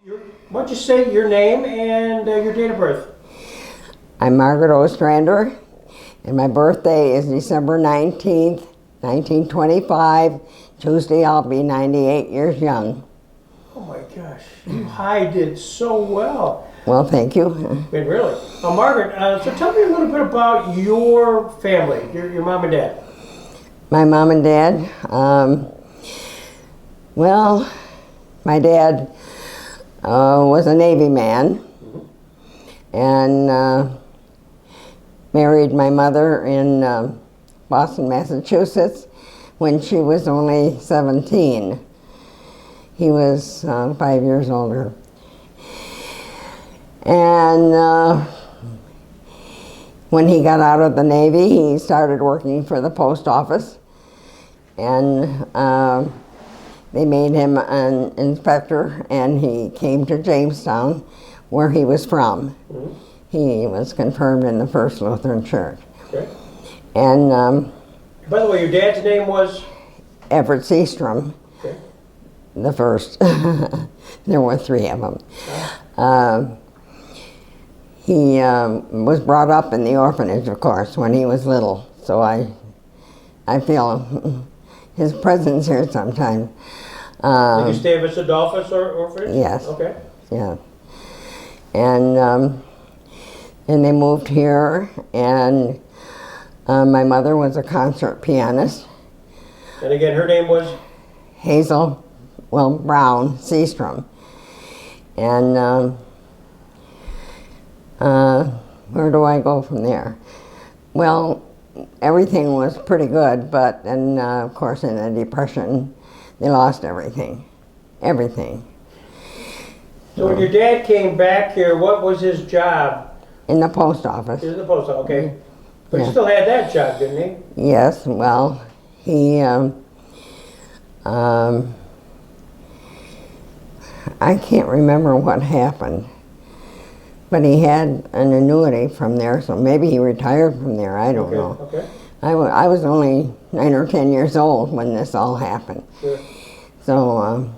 Why don't you say your name and your date of birth? I'm Margaret Ostrander, and my birthday is December 19th, 1925. Tuesday, I'll be 98 years young. Oh my gosh, you hid so well. Well, thank you. I mean, really. Margaret, so tell me a little bit about your family, your mom and dad. My mom and dad, well, my dad was a Navy man and married my mother in Boston, Massachusetts when she was only 17. He was 5 years older. And when he got out of the Navy, he started working for the post office, and they made him an inspector, and he came to Jamestown, where he was from. Mm-hmm. He was confirmed in the First Lutheran Church. Okay. And by the way, your dad's name was? Everett Seastrom, okay. The first. There were three of them. Oh. He was brought up in the orphanage, of course, when he was little, so I feel his presence here sometimes. Did you stay with Adolphus orphanage? Yes. Okay. Yeah. And then they moved here, and my mother was a concert pianist. And again, her name was? Hazel, Brown Seastrom. And where do I go from there? Well, everything was pretty good, but then, of course, in the Depression, they lost everything. Everything. So when your dad came back here, what was his job? In the post office. He was in the post office, okay. But yeah. He still had that job, didn't he? Yes, well, he, I can't remember what happened. But he had an annuity from there, so maybe he retired from there. I don't know. Okay. I was only 9 or 10 years old when this all happened. Sure. So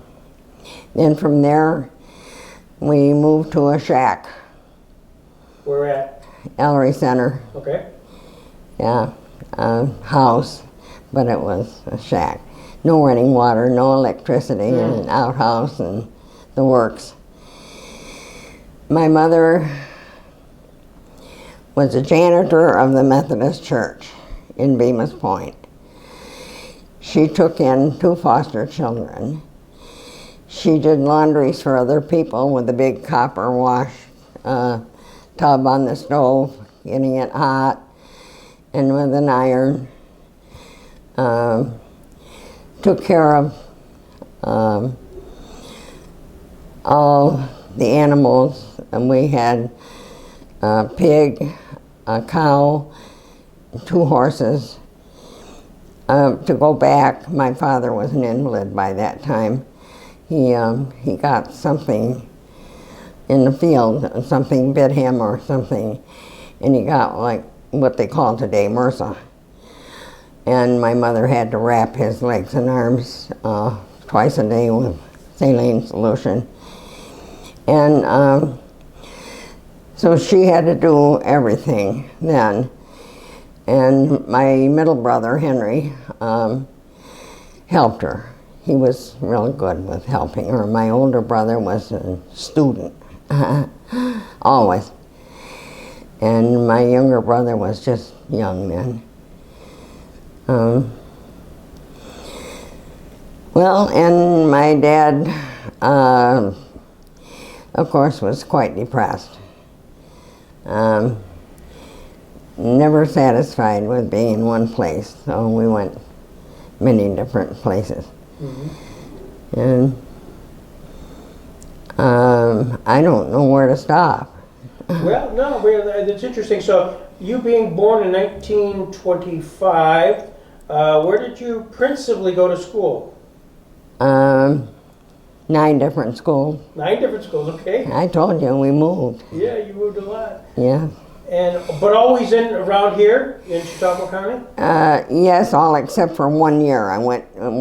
then from there, we moved to a shack. Where at? Ellery Center. Okay. Yeah, house, but it was a shack. No running water, no electricity, and an outhouse and the works. My mother was a janitor of the Methodist Church in Bemis Point. She took in 2 foster children. She did laundries for other people with a big copper wash tub on the stove, getting it hot, and with an iron. Took care of all the animals, and we had a pig, a cow, 2 horses. To go back, my father was an invalid by that time. He got something in the field, something bit him or something, and he got like what they call today MRSA. And my mother had to wrap his legs and arms twice a day with saline solution. And so she had to do everything then. And my middle brother, Henry, helped her. He was really good with helping her. My older brother was a student, always. And my younger brother was just young then. Well, and my dad, of course, was quite depressed. Never satisfied with being in one place, so we went many different places. Mm-hmm. And I don't know where to stop. Well, no, it's interesting. So, you being born in 1925, where did you principally go to school? 9 different schools. 9 different schools, okay. I told you, we moved. Yeah, you moved a lot. Yeah. But always in around here in Chautauqua County? Yes, all except for 1 year.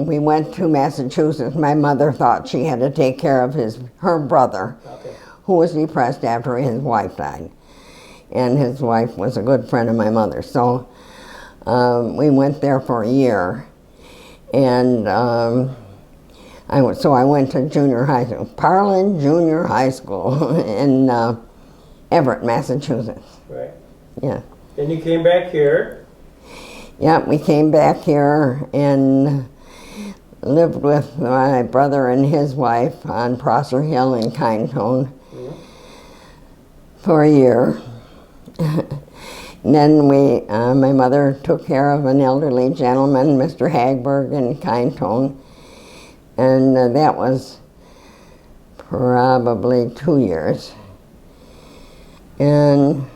We went to Massachusetts. My mother thought she had to take care of her brother, Okay. who was depressed after his wife died. And his wife was a good friend of my mother. So we went there for a year. And I went to junior high school, Parlin Junior High School in Everett, Massachusetts. Right. Yeah. Then you came back here. Yeah, we came back here and lived with my brother and his wife on Prosser Hill in Kindtone for a year. And then my mother took care of an elderly gentleman, Mr. Hagberg, in Kindtone, and that was probably 2 years. And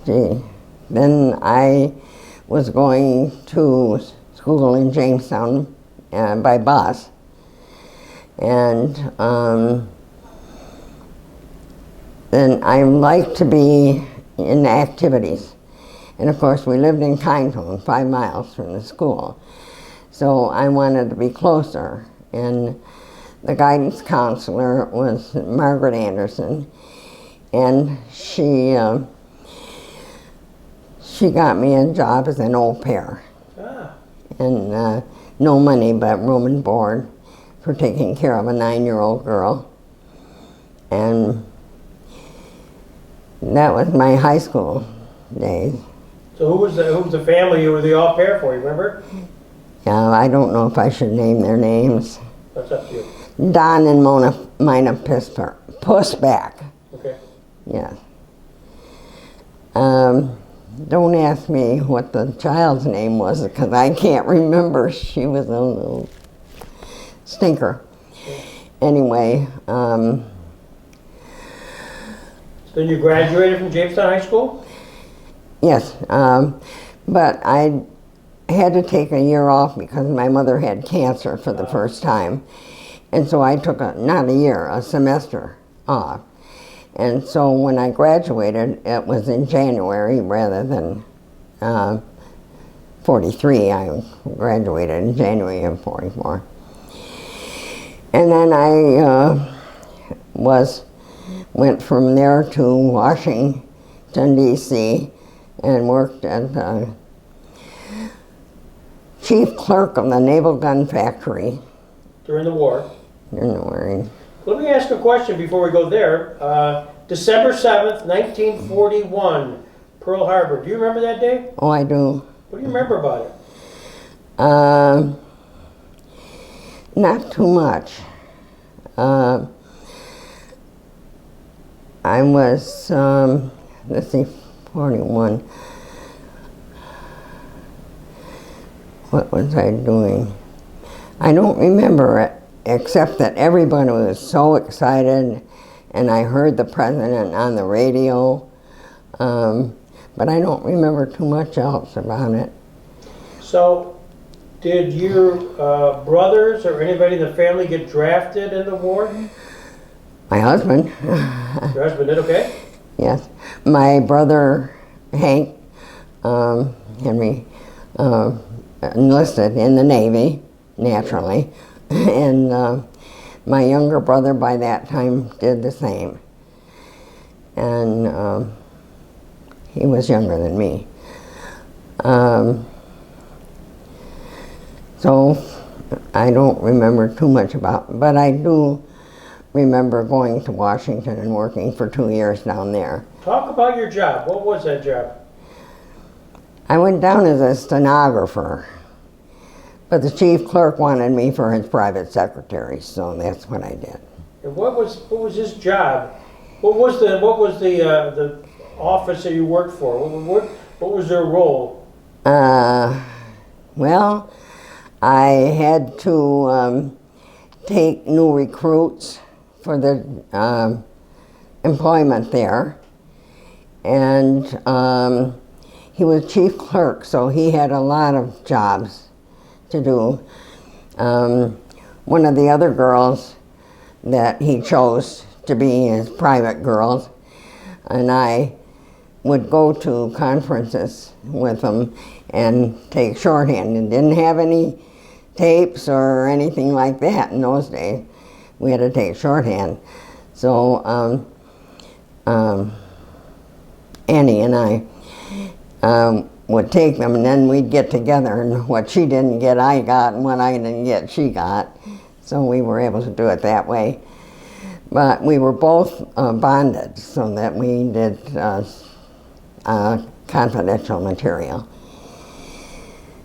then I was going to school in Jamestown by bus, and then I liked to be in activities. And of course we lived in Kindtone, 5 miles from the school. So I wanted to be closer. And the guidance counselor was Margaret Anderson. And she got me a job as an au pair. Ah. And no money but room and board for taking care of a 9-year-old girl. And that was my high school days. So who was the family you were the au pair for, you remember? I don't know if I should name their names. That's up to you. Don and Mina Pussback. Okay. Yes. Don't ask me what the child's name was because I can't remember. She was a little stinker. Okay. Anyway, Then you graduated from Jamestown High School? yes, but I had to take a year off because my mother had cancer for the first time. And so I took a semester off. And so when I graduated, it was in January rather than 43. I graduated in January of 44. And then I went from there to Washington, D.C. and worked as chief clerk of the Naval Gun Factory. During the war. During the war. Let me ask a question before we go there. December 7th, 1941, Pearl Harbor. Do you remember that day? Oh, I do. What do you remember about it? Not too much. I was, let's see, 41. What was I doing? I don't remember it, except that everybody was so excited, and I heard the president on the radio, but I don't remember too much else about it. So, did your brothers or anybody in the family get drafted in the war? My husband. Your husband did, okay? Yes. My brother, Hank, Henry, enlisted in the Navy, naturally, and my younger brother by that time did the same. And he was younger than me. So I don't remember too much about, but I do remember going to Washington and working for 2 years down there. Talk about your job. What was that job? I went down as a stenographer, but the chief clerk wanted me for his private secretary, so that's what I did. And what was his job? What was the office that you worked for? What was their role? Well, I had to take new recruits for the employment there, and he was chief clerk, so he had a lot of jobs to do. One of the other girls that he chose to be his private girls and I would go to conferences with them and take shorthand, and didn't have any tapes or anything like that in those days. We had to take shorthand. So Annie and I would take them, and then we'd get together, and what she didn't get, I got, and what I didn't get, she got. So we were able to do it that way. But we were both bonded, so that we did confidential material.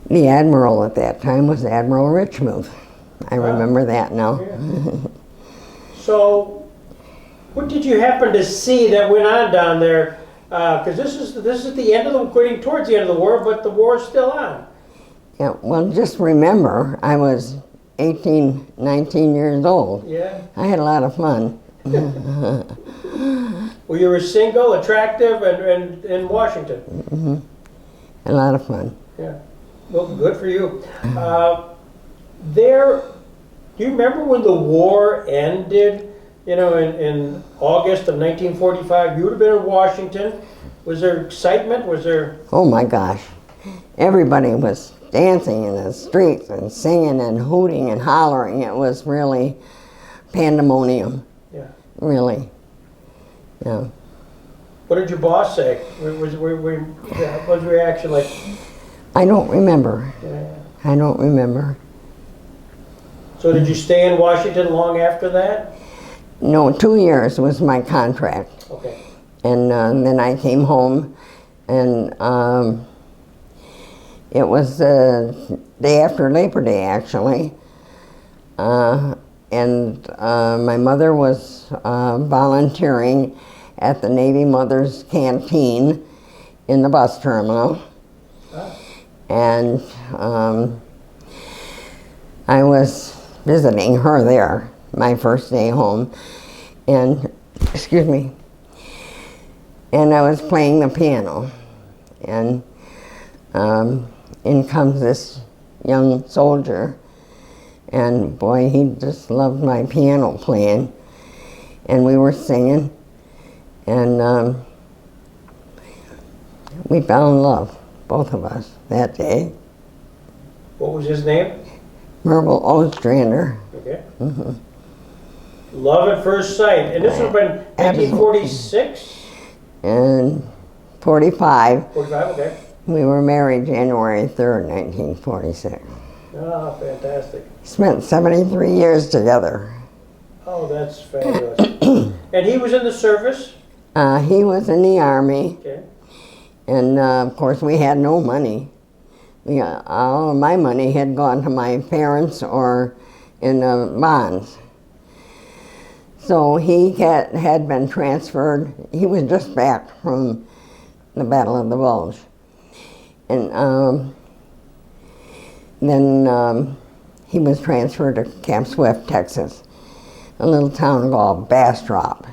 The admiral at that time was Admiral Richmuth. I remember that now. Yeah. So, what did you happen to see that went on down there? Because this is the end of getting towards the end of the war, but the war's still on. Yeah, well, just remember, I was 18, 19 years old. Yeah. I had a lot of fun. Well, you were single, attractive, and in Washington. Mm-hmm. A lot of fun. Yeah. Well, good for you. Do you remember when the war ended? You know, in August of 1945, you would have been in Washington. Was there excitement? Was there? Oh my gosh. Everybody was dancing in the streets and singing and hooting and hollering. It was really pandemonium. Yeah. Really. Yeah. What did your boss say? What was the reaction like? I don't remember. Yeah. I don't remember. So did you stay in Washington long after that? No, 2 years was my contract. Okay. And then I came home, and it was the day after Labor Day, actually. And my mother was volunteering at the Navy Mother's Canteen in the bus terminal. Ah. And I was visiting her there, my first day home, and, excuse me, and I was playing the piano, and in comes this young soldier, and boy, he just loved my piano playing, and we were singing, and we fell in love, both of us, that day. What was his name? Merle Ostrander. Okay. Mm-hmm. Love at first sight. And this would have been 1946? And 45. 45, okay. We were married January 3rd, 1946. Ah, fantastic. Spent 73 years together. Oh, that's fabulous. And he was in the service? He was in the Army, Okay. and of course we had no money. All of my money had gone to my parents or in bonds. So he had been transferred. He was just back from the Battle of the Bulge. And then he was transferred to Camp Swift, Texas, a little town called Bastrop.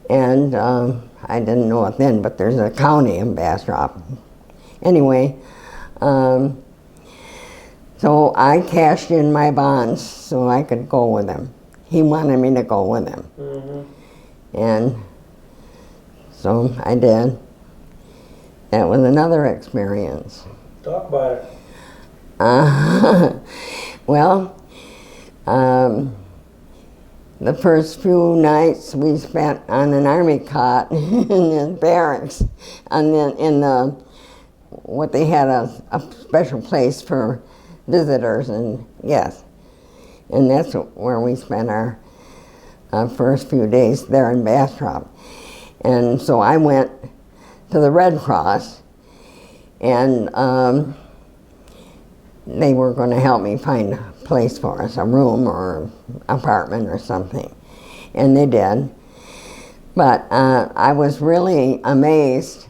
And I didn't know it then, but there's a county in Bastrop. Anyway, so I cashed in my bonds so I could go with him. He wanted me to go with him. Mm-hmm. And so I did. That was another experience. Talk about it. Well, the first few nights we spent on an army cot in the barracks, and then in what they had a special place for visitors and guests, and that's where we spent our first few days there in Bastrop. And so I went to the Red Cross, and they were going to help me find a place for us, a room or apartment or something, and they did. But I was really amazed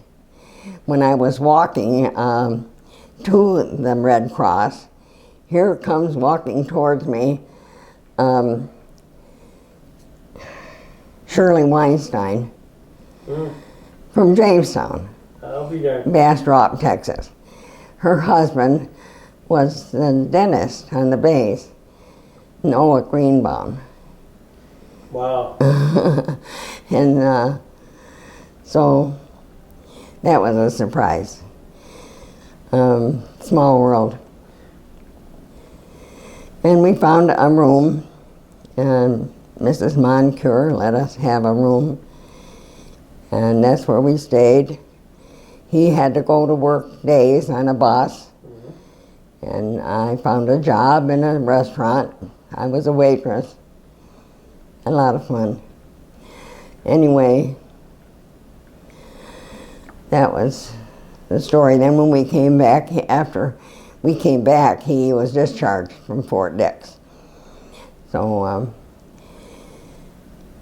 when I was walking to the Red Cross. Here comes walking towards me Shirley Weinstein from Jamestown, I'll be there. Bastrop, Texas. Her husband was the dentist on the base, Noah Greenbaum. Wow. And so That was a surprise. Small world. And we found a room, and Mrs. Moncure let us have a room, and that's where we stayed. He had to go to work days on a bus, and I found a job in a restaurant. I was a waitress. A lot of fun. Anyway, that was the story. Then when we came back, after we came back, he was discharged from Fort Dix. So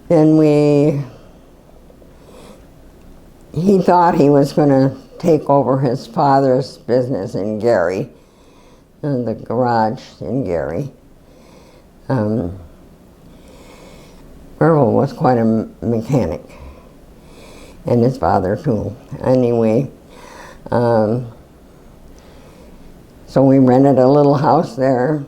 then he thought he was going to take over his father's business in Gary, in the garage in Gary. Merle was quite a mechanic, and his father too. Anyway, so we rented a little house there,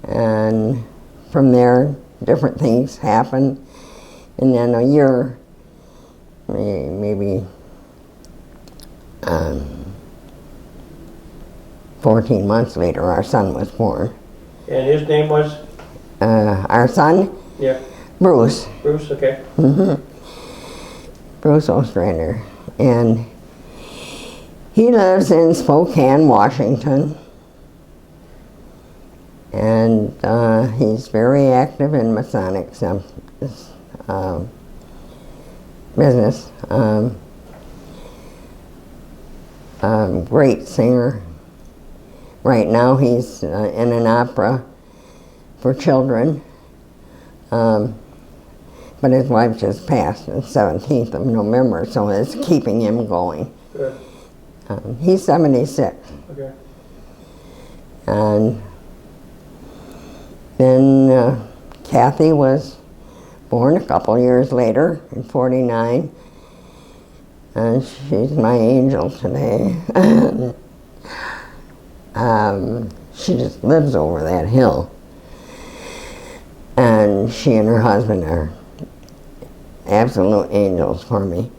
and from there different things happened, and then a year, maybe 14 months later, our son was born. And his name was? Our son? Yeah. Bruce. Bruce, okay. Bruce Ostrander. And he lives in Spokane, Washington. And he's very active in Masonic business. Great singer. Right now he's in an opera for children. But his wife just passed on the 17th of November, so it's keeping him going. Good. He's 76. Okay. And then Kathy was born a couple years later, in 49. And she's my angel today. She just lives over that hill. And she and her husband are absolute angels for me.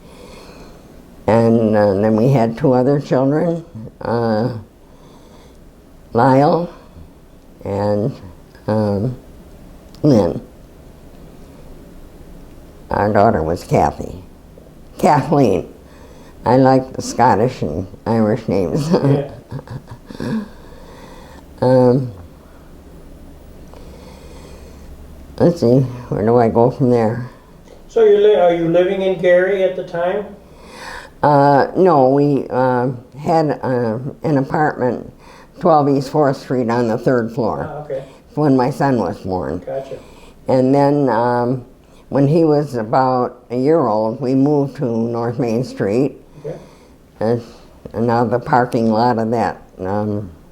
And then we had 2 other children, Lyle and Lynn. Our daughter was Kathy. Kathleen. I like the Scottish and Irish names. Yeah. Let's see, where do I go from there? So are you living in Gary at the time? No, we had an apartment, 12 East 4th Street on the 3rd floor. Okay. When my son was born. Gotcha. And then when he was about a year old, we moved to North Main Street. Okay. And now the parking lot of that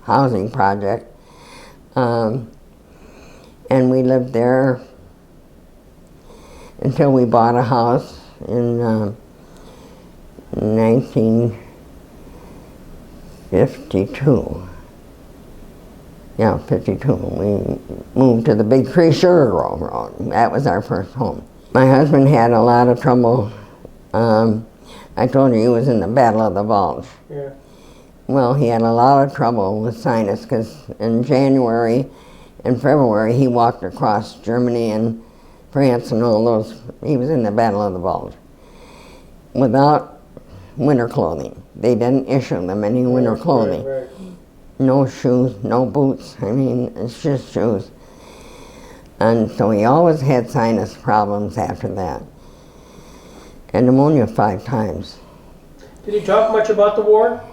housing project. And we lived there until we bought a house in 1952. Yeah, 52. We moved to the Big Tree Sugar Grove Road. That was our first home. My husband had a lot of trouble. I told you he was in the Battle of the Bulge. Yeah. Well, he had a lot of trouble with sinus because in January and February he walked across Germany and France and all those. He was in the Battle of the Bulge without winter clothing. They didn't issue them any winter clothing. Right. No shoes, no boots. I mean, it's just shoes. And so he always had sinus problems after that. And pneumonia 5 times. Did he talk much about the war?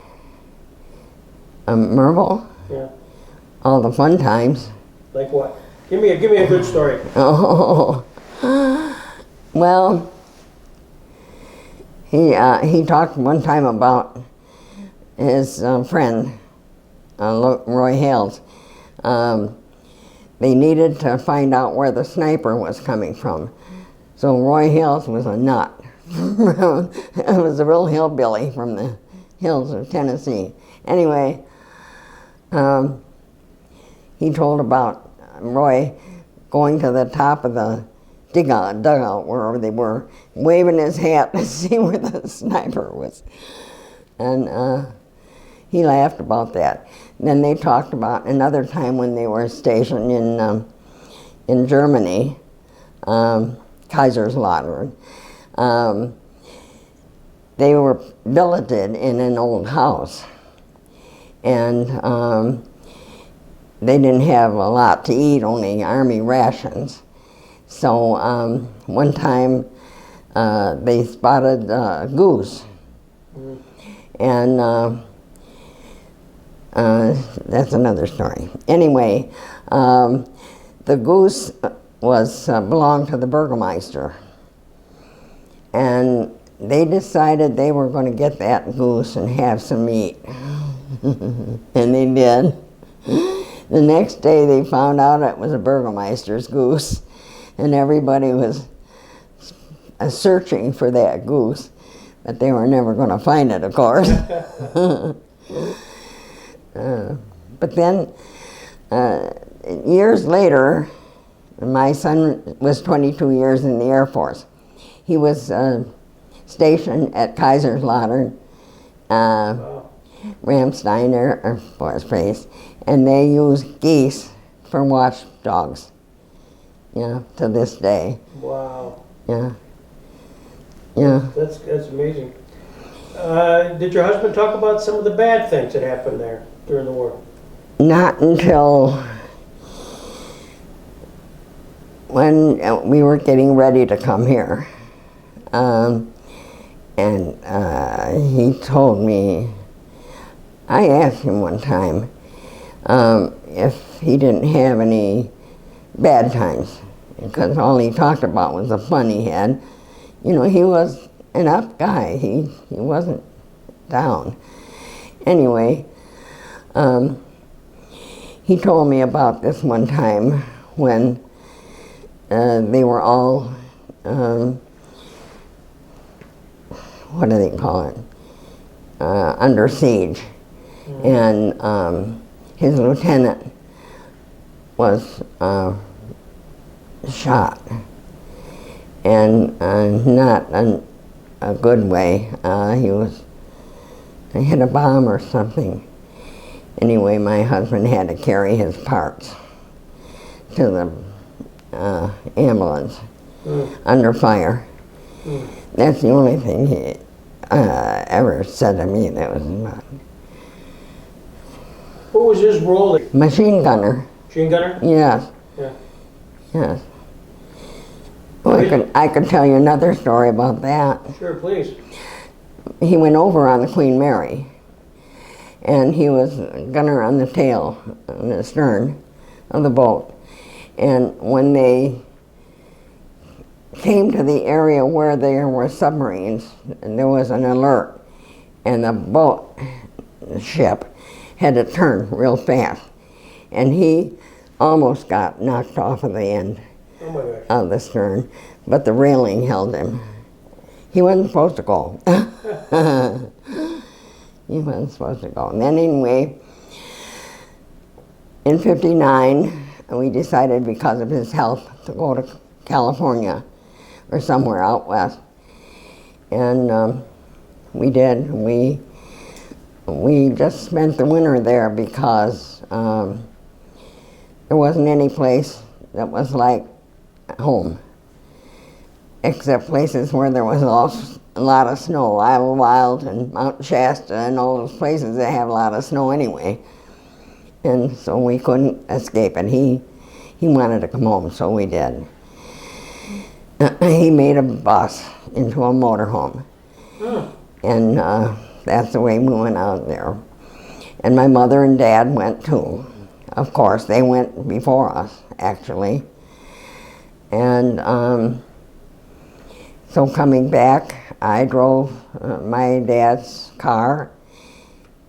Merville? Yeah. All the fun times. Like what? Give me a good story. Oh, well, he talked one time about his friend, Roy Hales. They needed to find out where the sniper was coming from. So Roy Hales was a nut. It was a real hillbilly from the hills of Tennessee. Anyway, he told about Roy going to the top of the dugout wherever they were, waving his hat to see where the sniper was. And he laughed about that. And then they talked about another time when they were stationed in Germany, Kaiserslautern. They were billeted in an old house, and they didn't have a lot to eat, only army rations. So one time they spotted a goose, and that's another story. Anyway, the goose belonged to the Burgermeister, and they decided they were going to get that goose and have some meat. And they did. The next day they found out it was a Burgermeister's goose, and everybody was searching for that goose, but they were never going to find it, of course. But then, years later, my son was 22 years in the Air Force. He was stationed at Kaiserslautern, Ramstein Air Force Base, and they use geese for watchdogs, to this day. Wow. Yeah. Yeah. That's amazing. Did your husband talk about some of the bad things that happened there during the war? Not until when we were getting ready to come here. And he told me, I asked him one time if he didn't have any bad times, because all he talked about was the fun he had. He was an up guy. He wasn't down. Anyway, he told me about this one time when they were all, what do they call it, under siege. And his lieutenant was shot, and not in a good way. He hit a bomb or something. Anyway, my husband had to carry his parts to the ambulance under fire. That's the only thing he ever said to me that was about. What was his role? Machine gunner. Machine gunner? Yes. Yeah. Yes. Well, I could tell you another story about that. Sure, please. He went over on the Queen Mary, and he was a gunner on the tail, on the stern of the boat. And when they came to the area where there were submarines, and there was an alert, and the ship had to turn real fast, and he almost got knocked off of the end of the stern, but the railing held him. He wasn't supposed to go. He wasn't supposed to go. And then anyway, in '59, we decided because of his health to go to California or somewhere out west. And we did. We just spent the winter there because there wasn't any place that was like home, except places where there was a lot of snow. Isle Wild and Mount Shasta and all those places that have a lot of snow anyway. And so we couldn't escape it. He wanted to come home, so we did. He made a bus into a motorhome. And that's the way we went out there. And my mother and dad went too. Of course, they went before us, actually. And so coming back, I drove my dad's car,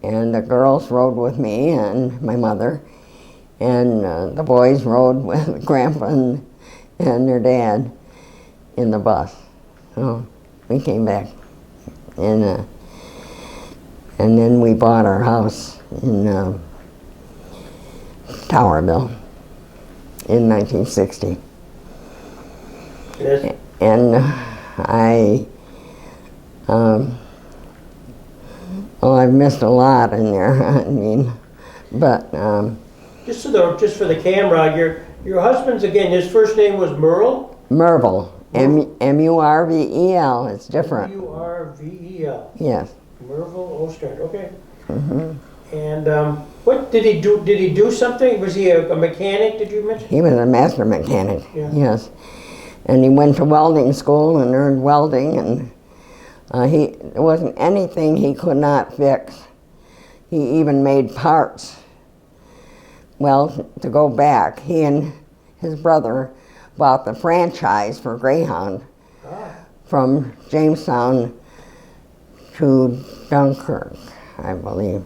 and the girls rode with me and my mother, and the boys rode with Grandpa and their dad in the bus. So we came back, and then we bought our house in Towerville in 1960. Yes. And well, I've missed a lot in there. I mean, but Just for the camera, your husband's, again, his first name was Merle? Mervel, Murvel. It's different. Murvel. Yes. Mervel Ostrander. Okay. And what did he do? Did he do something? Was he a mechanic? Did you mention? He was a master mechanic. Yeah. Yes. And he went to welding school and learned welding, and there wasn't anything he could not fix. He even made parts. Well, to go back, he and his brother bought the franchise for Greyhound from Jamestown to Dunkirk, I believe.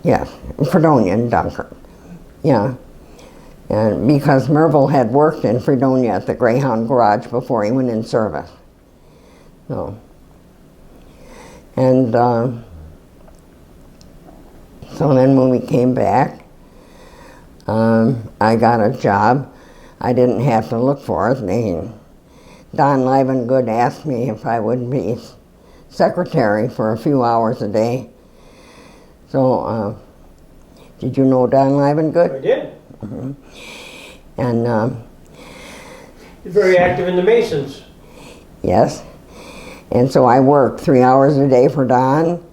Yes, Fredonia and Dunkirk. Yeah. And because Merville had worked in Fredonia at the Greyhound Garage before he went in service. So, and so then when we came back, I got a job. I didn't have to look for it. Don Livengood asked me if I would be secretary for a few hours a day. So, did you know Don Livengood? I did. And You're very active in the Masons. yes. And so I worked 3 hours a day for Don.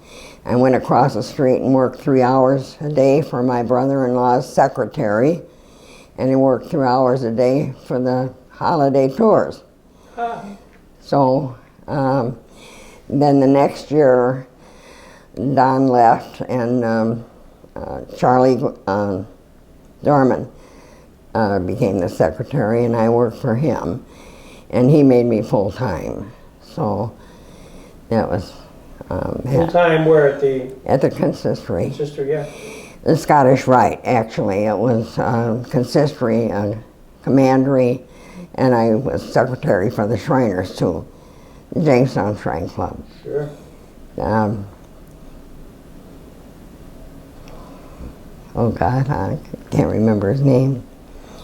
I went across the street and worked 3 hours a day for my brother-in-law's secretary. And I worked 3 hours a day for the holiday tours. So then the next year, Don left, and Charlie Dorman became the secretary, and I worked for him. And he made me full-time. So that was... Full-time where at the consistory. Consistory, yeah. The Scottish Rite, actually. It was consistory, commandery, and I was secretary for the Shriners, too. The Jamestown Shrine Club. Sure. Oh God, I can't remember his name.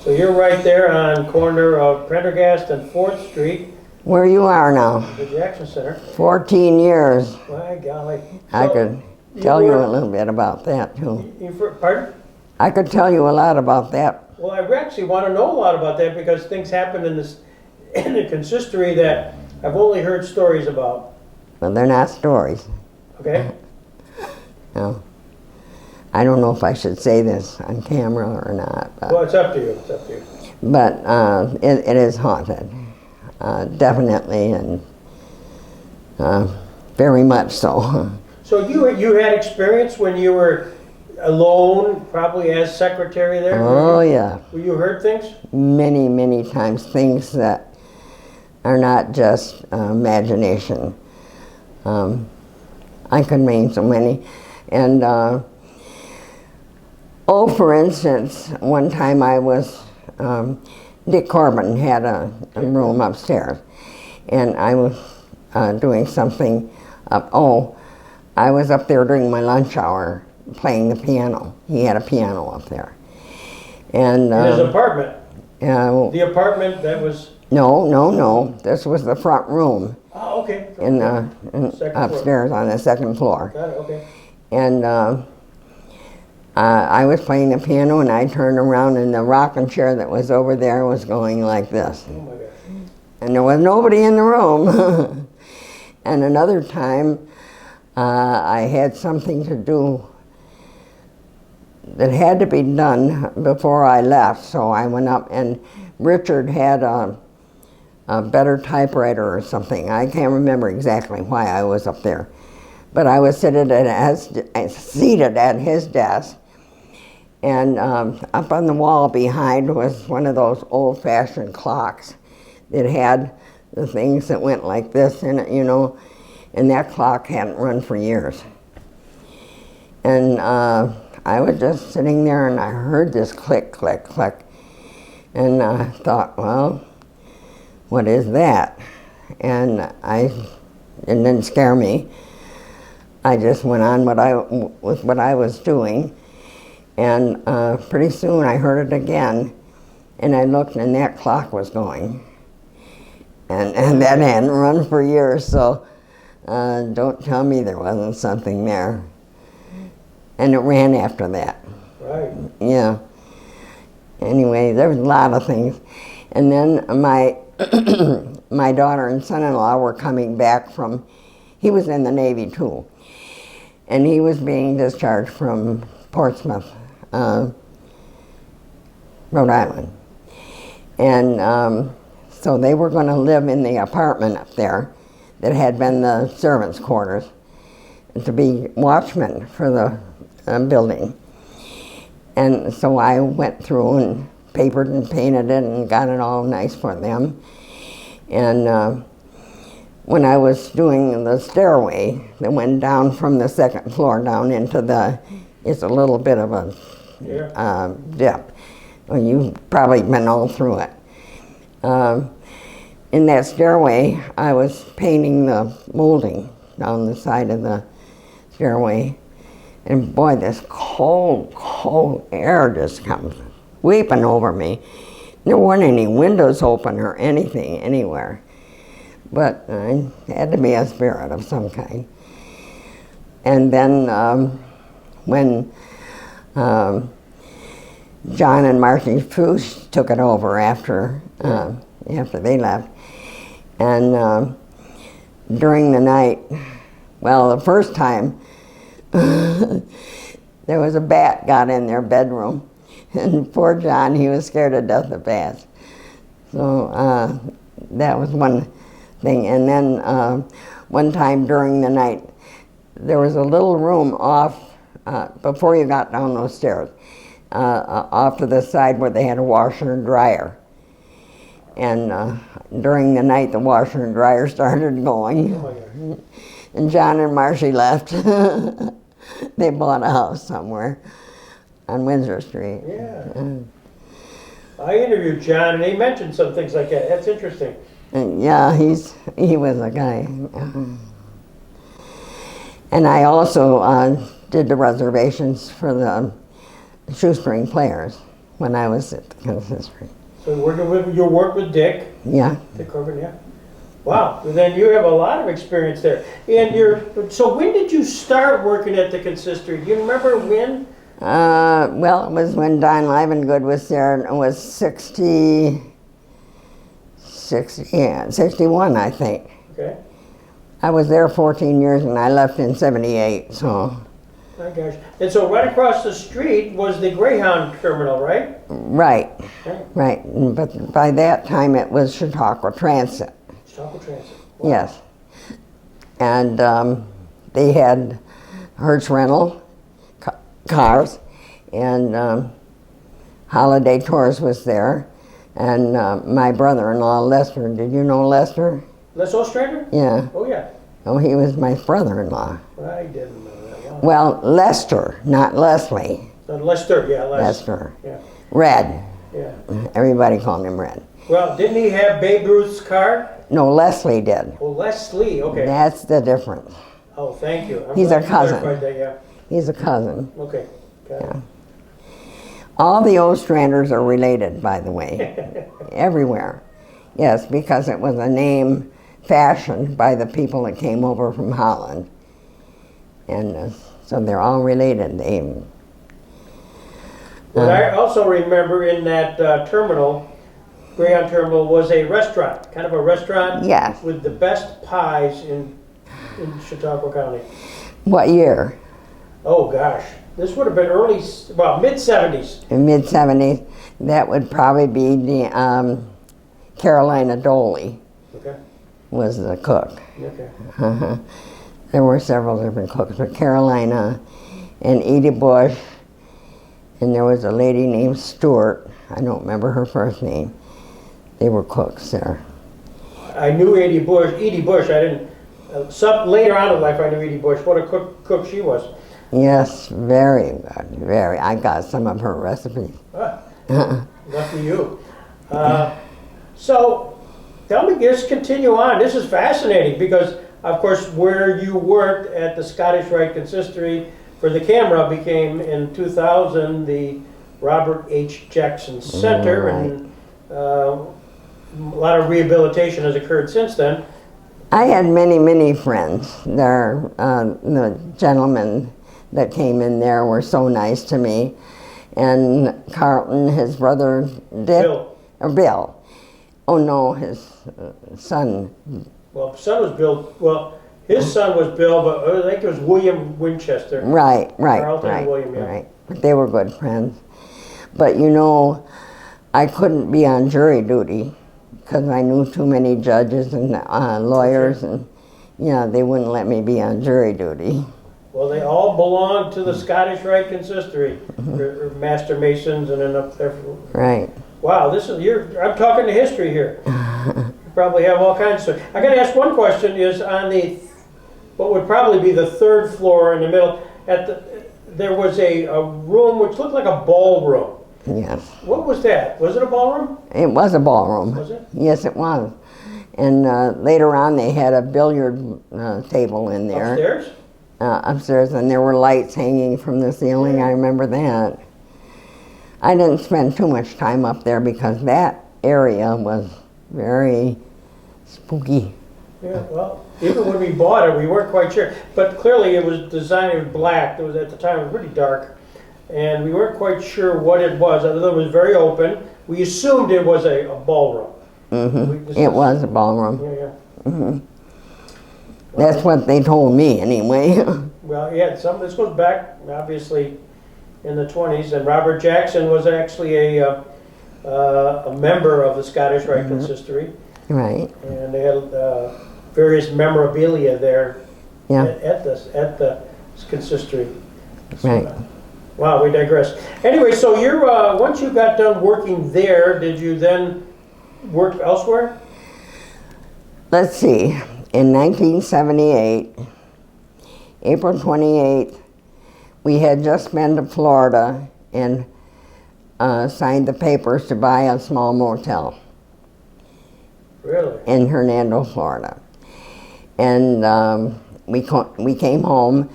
So you're right there on corner of Prendergast and 4th Street, Where you are now, the Jackson Center. 14 years. My golly. I So, could tell you were- a little bit about that, too. Pardon? I could tell you a lot about that. Well, I actually want to know a lot about that because things happen in the consistory that I've only heard stories about. But they're not stories. Okay? No. I don't know if I should say this on camera or not. Well, it's up to you. It's up to you. But it is haunted, definitely, and very much so. So you had experience when you were alone, probably as secretary there? Oh, yeah. Where you heard things? Many, many times, things that are not just imagination. I could name so many. And, for instance, one time I was, Dick Corbin had a room upstairs, and I was doing something I was up there during my lunch hour playing the piano. He had a piano up there. And In his apartment? The apartment that was... No. This was the front room. Oh, okay. Upstairs on the second floor. Got it, okay. And I was playing the piano, and I turned around, and the rocking chair that was over there was going like this. Oh, my gosh. And there was nobody in the room. And another time, I had something to do that had to be done before I left, so I went up, and Richard had a better typewriter or something. I can't remember exactly why I was up there. But I was seated at his desk, and up on the wall behind was one of those old-fashioned clocks that had the things that went like this in it, you know, and that clock hadn't run for years. And I was just sitting there, and I heard this click, click, click, and I thought, well, what is that? And it didn't scare me. I just went on with what I was doing, and pretty soon I heard it again, And I looked, and that clock was going. And that hadn't run for years, so don't tell me there wasn't something there. And it ran after that. Right. Yeah. Anyway, there was a lot of things. And then my my daughter and son-in-law were coming back from, he was in the Navy too, and he was being discharged from Portsmouth, Rhode Island. And so they were going to live in the apartment up there that had been the servants' quarters to be watchmen for the building. And so I went through and papered and painted it and got it all nice for them. And when I was doing the stairway that went down from the second floor down into the, it's a little bit of a dip. Well, you've probably been all through it. In that stairway, I was painting the molding down the side of the stairway. And boy, this cold, cold air just comes sweeping over me. There weren't any windows open or anything anywhere. But I had to be a spirit of some kind. And then when John and Marty Fuchs took it over after they left, and during the night, well, the first time, there was a bat got in their bedroom, and poor John, he was scared to death of bats. So that was one thing. And then one time during the night, there was a little room off, before you got down those stairs, off to the side where they had a washer and dryer. And during the night, the washer and dryer started going. Oh, yeah. And John and Marcy left. They bought a house somewhere on Windsor Street. Yeah. I interviewed John, and he mentioned some things like that. That's interesting. And yeah, he was a guy. And I also did the reservations for the shoestring players when I was at the consistory. So you worked with Dick? Yeah. Dick Corbin, yeah. Wow, well, then you have a lot of experience there. And so when did you start working at the consistory? Do you remember when? Well, it was when Don Livengood was there, and it was 61, I think. Okay. I was there 14 years, and I left in 78, so. My gosh. And so right across the street was the Greyhound terminal, right? Right, right. But by that time, it was Chautauqua Transit. Chautauqua Transit. Wow. Yes. And they had Hertz rental cars, and Holiday Tours was there, and my brother-in-law Lester. Did you know Lester? Les Ostrander? Yeah. Oh yeah. Oh, he was my brother-in-law. I didn't know that. Wow. Well, Lester, not Leslie. Lester, yeah, Lester. Yeah. Red. Yeah. Everybody called him Red. Well, didn't he have Babe Ruth's car? No, Leslie did. Oh, Leslie, okay. That's the difference. Oh, thank you. He's a cousin. That, yeah. He's a cousin. Okay. Got it. All the Ostranders are related, by the way, everywhere. Yes, because it was a name fashioned by the people that came over from Holland. And so they're all related. But I also remember in that terminal, Greyhound Terminal, was a restaurant, kind of a restaurant. Yes. With the best pies in Chautauqua County. What year? Oh gosh, this would have been mid-70s. In mid-70s. That would probably be the Carolina Doley. Okay. Was the cook. Okay. There were several different cooks, but Carolina and Edie Bush, and there was a lady named Stewart. I don't remember her first name. They were cooks there. I knew Edie Bush. I didn't. Later on in life, I knew Edie Bush. What a cook she was. Yes, very good, very. I got some of her recipes. Lucky you. So, tell me, just continue on. This is fascinating because, of course, where you worked at the Scottish Rite Consistory for the camera became, in 2000, the Robert H. Jackson Center, Right. and a lot of rehabilitation has occurred since then. I had many, many friends there. The gentlemen that came in there were so nice to me. And Carlton, his brother, Dick, Bill. or Bill. Oh no, his son. Well, son was Bill. Well, his son was Bill, but I think it was William Winchester. Right, Carlton and right, William, yeah. right. But they were good friends. But you know, I couldn't be on jury duty because I knew too many judges and lawyers, and they wouldn't let me be on jury duty. Well, they all belong to the Scottish Rite Consistory, or Master Masons, and then up there. Right. Wow, I'm talking to history here. You probably have all kinds of stuff. I got to ask one question. Is on what would probably be the third floor in the middle. There was a room which looked like a ballroom. Yes. What was that? Was it a ballroom? It was a ballroom. Was it? Yes, it was. And later on, they had a billiard table in there. Upstairs? Upstairs, and there were lights hanging from the ceiling. I remember that. I didn't spend too much time up there because that area was very spooky. Yeah, well, even when we bought it, we weren't quite sure. But clearly it was designed in black. It was, at the time, it was pretty dark. And we weren't quite sure what it was, other than it was very open. We assumed it was a ballroom. Mm-hmm. It was a ballroom. Yeah. Mm-hmm. That's what they told me, anyway. Well, yeah, this goes back, obviously, in the 20s. And Robert Jackson was actually a member of the Scottish Rite Consistory. Right. And they had various memorabilia there Yeah. at the consistory. Right. Wow, we digress. Anyway, so once you got done working there, did you then work elsewhere? Let's see. In 1978, April 28th, we had just been to Florida and signed the papers to buy a small motel. Really? In Hernando, Florida. And we came home,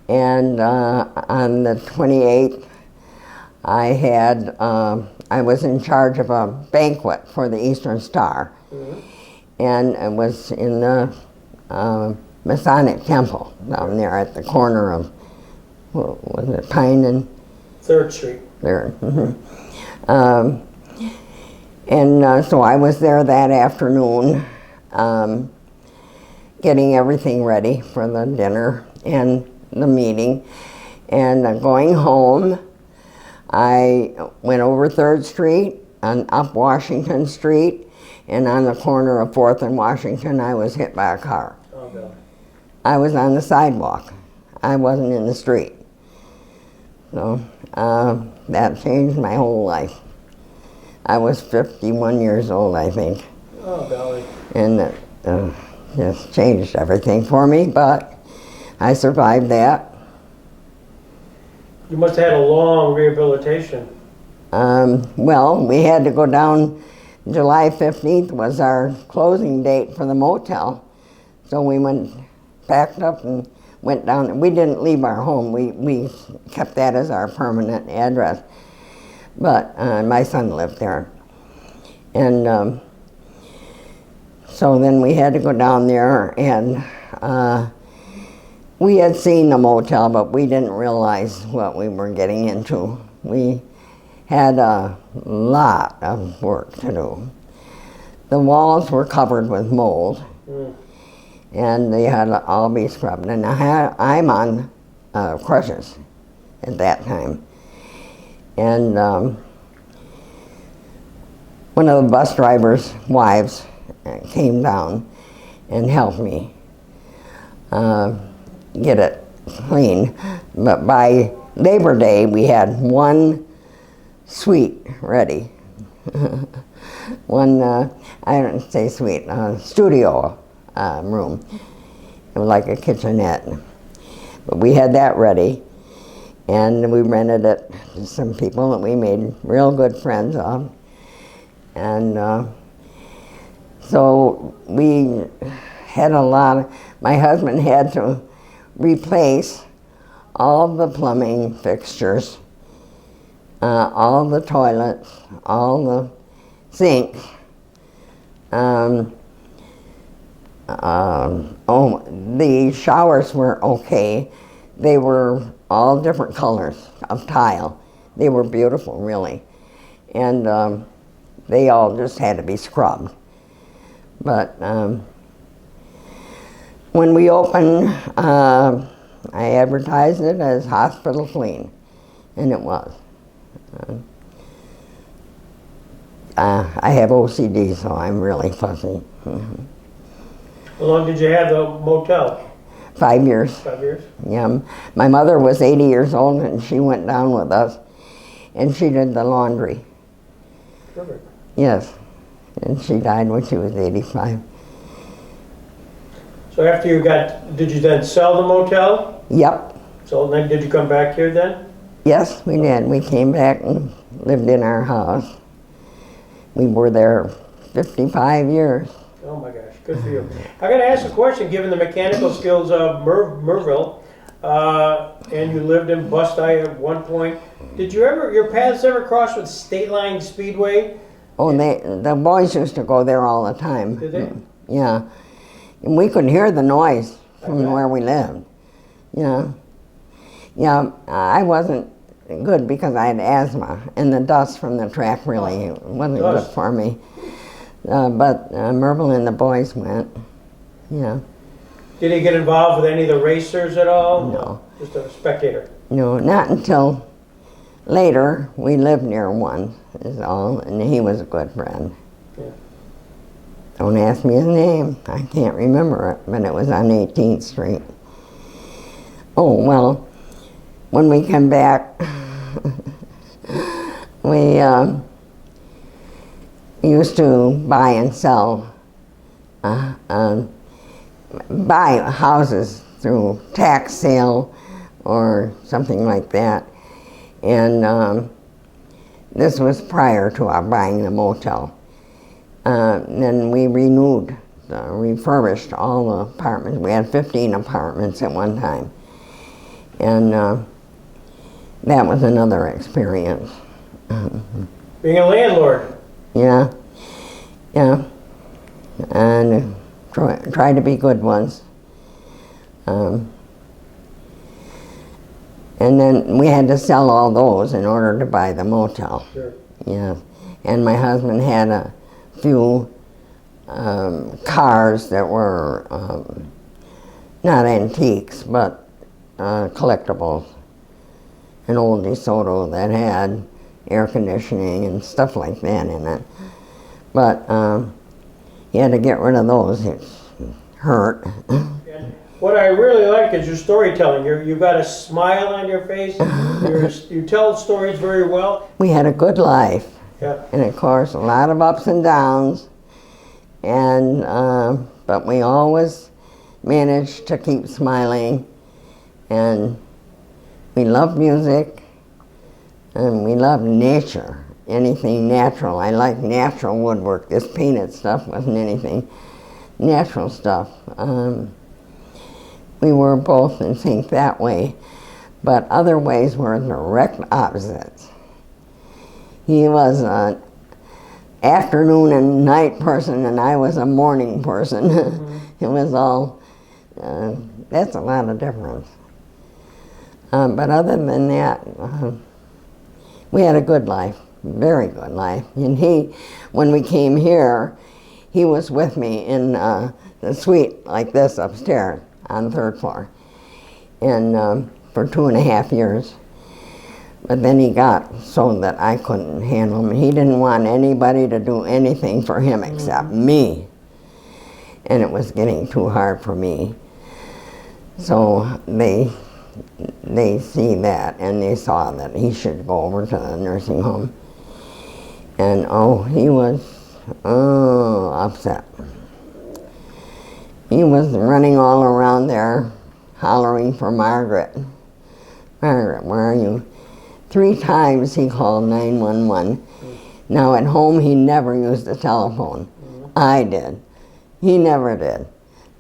and on the 28th, I was in charge of a banquet for the Eastern Star. Mm-hmm. And it was in the Masonic Temple down there at the corner of, what was it, Pine and? 3rd Street. There. Mm-hmm. So I was there that afternoon, getting everything ready for the dinner and the meeting. And going home, I went over 3rd Street and up Washington Street, and on the corner of 4th and Washington, I was hit by a car. Oh, God. I was on the sidewalk. I wasn't in the street. So that changed my whole life. I was 51 years old, I think. Oh, golly. And it just changed everything for me, but I survived that. You must have had a long rehabilitation. Well, we had to go down. July 15th was our closing date for the motel. So we packed up and went down. We didn't leave our home. We kept that as our permanent address. But my son lived there. And so then we had to go down there, and we had seen the motel, but we didn't realize what we were getting into. We had a lot of work to do. The walls were covered with mold, and they had to all be scrubbed. And I'm on crutches at that time. And one of the bus driver's wives came down and helped me get it clean. But by Labor Day, we had one suite ready. One, I don't say suite, studio room. It was like a kitchenette. But we had that ready, and we rented it to some people that we made real good friends of. And so we had my husband had to replace all the plumbing fixtures all the toilets, all the sinks. The showers were okay. They were all different colors of tile. They were beautiful, really. And they all just had to be scrubbed. But when we opened, I advertised it as hospital clean, and it was. I have OCD, so I'm really fussy. Mm-hmm. How long did you have the motel? 5 years. 5 years? Yeah. My mother was 80 years old, and she went down with us, and she did the laundry. Perfect. Yes. And she died when she was 85. So after you got, did you then sell the motel? Yep. So then did you come back here then? Yes, we did. We came back and lived in our house. We were there 55 years. Oh my gosh, good for you. I got to ask a question, given the mechanical skills of Merville, and you lived in Bustye at one point. Did you ever, your paths ever cross with State Line Speedway? Oh, the boys used to go there all the time. Did they? Yeah. And we could hear the noise from where we lived. Yeah. Yeah, I wasn't good because I had asthma, and the dust from the track really wasn't good for me. But Merville and the boys went. Yeah. Did he get involved with any of the racers at all? No. Just a spectator? No, not until later. We lived near one, is all, and he was a good friend. Yeah. Don't ask me his name. I can't remember it, but it was on 18th Street. Oh, well, when we come back, we used to buy and sell, buy houses through tax sale or something like that. And this was prior to our buying the motel. Then we renewed, refurbished all the apartments. We had 15 apartments at one time. And that was another experience. Being a landlord? Yeah, yeah. And try to be good ones. And then we had to sell all those in order to buy the motel. Sure. Yeah. And my husband had a few cars that were not antiques, but collectibles. An old DeSoto that had air conditioning and stuff like that in it. But he had to get rid of those. It hurt. And what I really like is your storytelling. You've got a smile on your face. You tell stories very well. We had a good life. Yeah. And of course, a lot of ups and downs. And but we always managed to keep smiling. And we loved music. And we loved nature. Anything natural. I like natural woodwork. This painted stuff wasn't anything. Natural stuff. We were both in sync that way, but other ways were direct opposites. He was an afternoon and night person, and I was a morning person. Mm-hmm. It was all, that's a lot of difference. But other than that, we had a good life, very good life. And when we came here, he was with me in the suite like this upstairs on the third floor, and for 2.5 years. But then he got so that I couldn't handle him. He didn't want anybody to do anything for him except me. And it was getting too hard for me. So they see that, and they saw that he should go over to the nursing home. And he was upset. He was running all around there, hollering for Margaret. Margaret, where are you? 3 times he called 911. Now at home he never used the telephone. I did. He never did.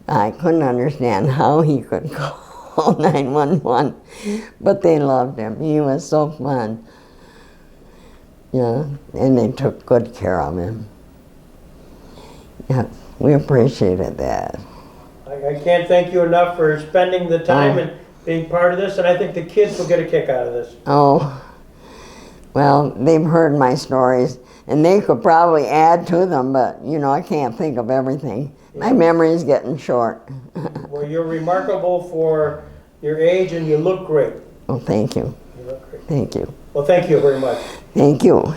I couldn't understand how he could call 911, but they loved him. He was so fun. Yeah, and they took good care of him. Yeah, we appreciated that. I can't thank you enough for spending the time and being part of this, and I think the kids will get a kick out of this. Oh, well, they've heard my stories, and they could probably add to them, but, you know, I can't think of everything. My memory's getting short. Well, you're remarkable for your age, and you look great. Well, thank you. You look great. Thank you. Well, thank you very much. Thank you.